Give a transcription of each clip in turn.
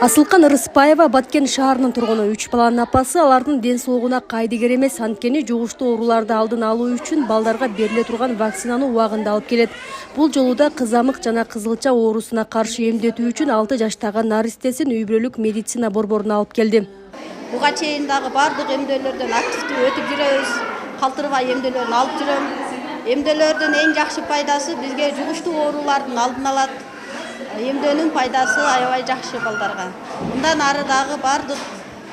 Асылкан Рыспаева Баткен шаарынын тургуну 3 баланын апасы. Алардын ден соолугуна кайдыгер эмес, анткени жугуштуу ооруларды алдын алуу үчүн балдарга бериле турган вакцинаны убагында алып келет. Бул жолу да кызамык жана кызылча оорусуна каршы эмдетүү үчүн 6 жаштагы наристесин үй бүлөлүк медицина борборуна алып келди. Буга чейин дагы бардык эмдөөлөрдөн активдүү өтүп жүрөбүз. Калтырбай эмдөөлөрүн алып жүрөм. Эмдөөлөрдүн эң жакшы пайдасы бизге жугуштуу оорулардын алдын алат. Эмдөөнүн пайдасы аябай жакшы балдарга. Мындан ары дагы бардык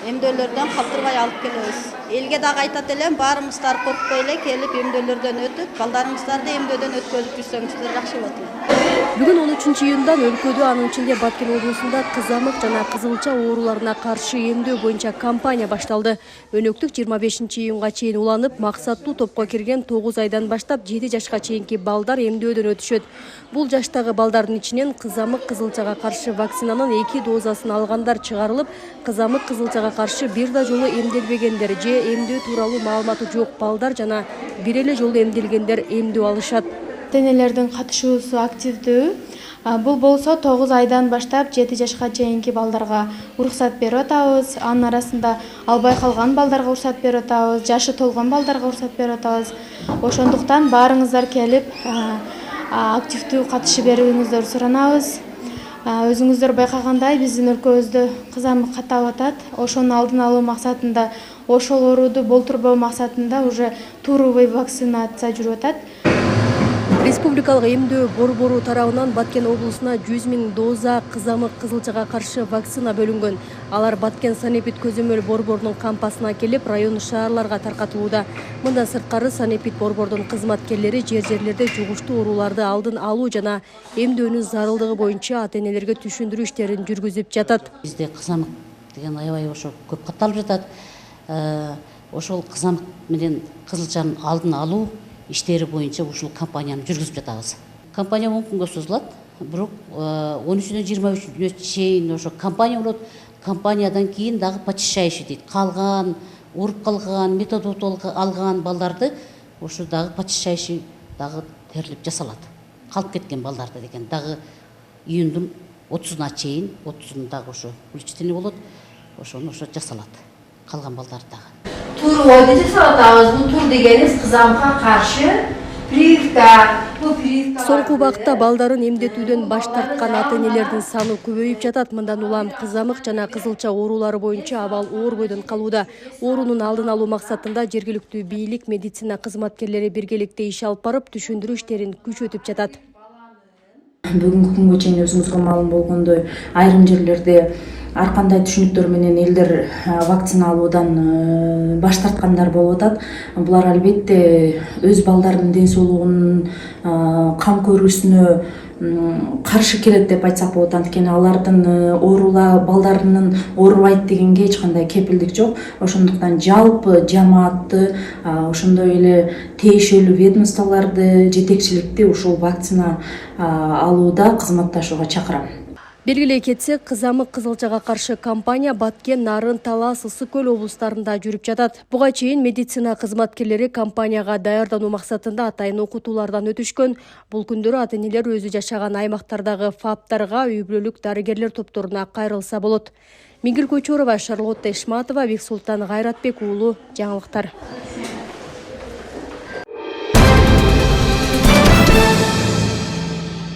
эмдөөлөрдөн калтырбай алып келебиз. Элге дагы айтат элем, баарыңыздар коркпой эле келип эмдөөлөрдөн өтүп, балдарыңыздарды эмдөөдөн өткөзүп жүрсөңүздөр жакшы болот эле. Бүгүн 13 июндан өлкөдө, анын ичинде Баткен облусунда кызамык жана кызылча ооруларына каршы эмдөө боюнча кампания башталды. Өнөктүк 25 июнга чейин уланып, максаттуу топко кирген 9 айдан баштап 7 жашка чейинки балдар эмдөөдөн өтүшөт. Бул жаштагы балдардын ичинен кызамык кызылчага каршы вакцинанын 2 дозасын алгандар чыгарылып, кызамык кызылчага каршы бир да жолу эмделбегендер же эмдөө тууралуу маалыматы жок балдар жана бир эле жолу эмделгендер эмдөө алышат. Денелердин катышуусу активдүү. Бул болсо 9 айдан баштап 7 жашка чейинки балдарга уруксат берип атабыз. Анын арасында албай калган балдарга уруксат берип атабыз, жашы толгон балдарга уруксат берип атабыз. Ошондуктан баарыңыздар келип активдүү катышып берүүңүздөрдү суранабыз. Өзүңүздөр байкагандай, биздин өлкөбүздө кызамык каттап атат. Ошонун алдын алуу максатында, ошол ооруду болтурбоо максатында уже туурубий вакцинация жүрүп атат. Республикалык эмдөө борбору тарабынан Баткен облусуна 100 000 доза кызамык кызылчага каршы вакцина бөлүнгөн. Алар Баткен санэпид көзөмөл борборунун кампасына келип, район шаарларга таркатылууда. Мындан сырткары санэпид борбордун кызматкерлери жерлерде жугуштуу ооруларды алдын алуу жана эмдөөнүн зарылдыгы боюнча ата-энелерге түшүндүрүү иштерин жүргүзүп жатат. Бизде кызамык деген аябай ошо көп катталып жатат. Ошол кызамык менен кызылчанын алдын алуу иштери боюнча ушул кампанияны жүргүзүп жатабыз. Кампания 10 күнгө созулат. Бирок 13-дөн 23-гө чейин ошо кампания болот. Кампаниядан кийин дагы почищающий дейт. Калган, ооруп калган, методот алган балдарды ошо дагы почищающий дагы терилип жасалат. Калып кеткен балдарды деген дагы июндун 30-на чейин, 30-ун дагы ошо уличительный болот. Ошону жасалат. Калган балдарды дагы. Тур ойда жасалат атабыз. Бул тур дегениз кызамыкка каршы прививка. Соңку убакта балдарын эмдетүүдөн баш тарткан ата-энелердин саны көбөйүп жатат. Мындан улам кызамык жана кызылча оорулары боюнча абал оор бойдон калууда. Оорунун алдын алуу максатында жергиликтүү бийлик, медицина кызматкерлери биргеликте иш алып барып, түшүндүрүү иштерин күчөтүп жатат. Бүгүнкү күнгө чейин өзүңүзгө маалым болгондой, айрым жерлерде ар кандай түшүнүктөр менен элдер вакцина алуудан баш тарткандар болуп атат. Булар албетте өз балдарынын ден соолугунун кам көрүүсүнө каршы келет деп айтсак болот. Анткени алардын балдарынын оорубайт дегенге эч кандай кепилдик жок. Ошондуктан жалпы жамаатты, ошондой эле тиешелүү ведомстволорду, жетекчиликти ушул вакцина алууда кызматташууга чакырам. Белгилей кетсек, кызамык кызылчага каршы кампания Баткен, Нарын, Талас, Ысык көл облустарында жүрүп жатат. Буга чейин медицина кызматкерлери кампанияга даярдануу максатында атайын окутуулардан өтүшкөн. Бул күндөрү ата-энелер өзү жашаган аймактардагы ФАПтарга, үй бүлөлүк дарыгерлер топторуна кайрылса болот. Миңгил Көчөрова, Шарлотта Ишматова, Бексултан Гайратбек уулу, жаңылыктар.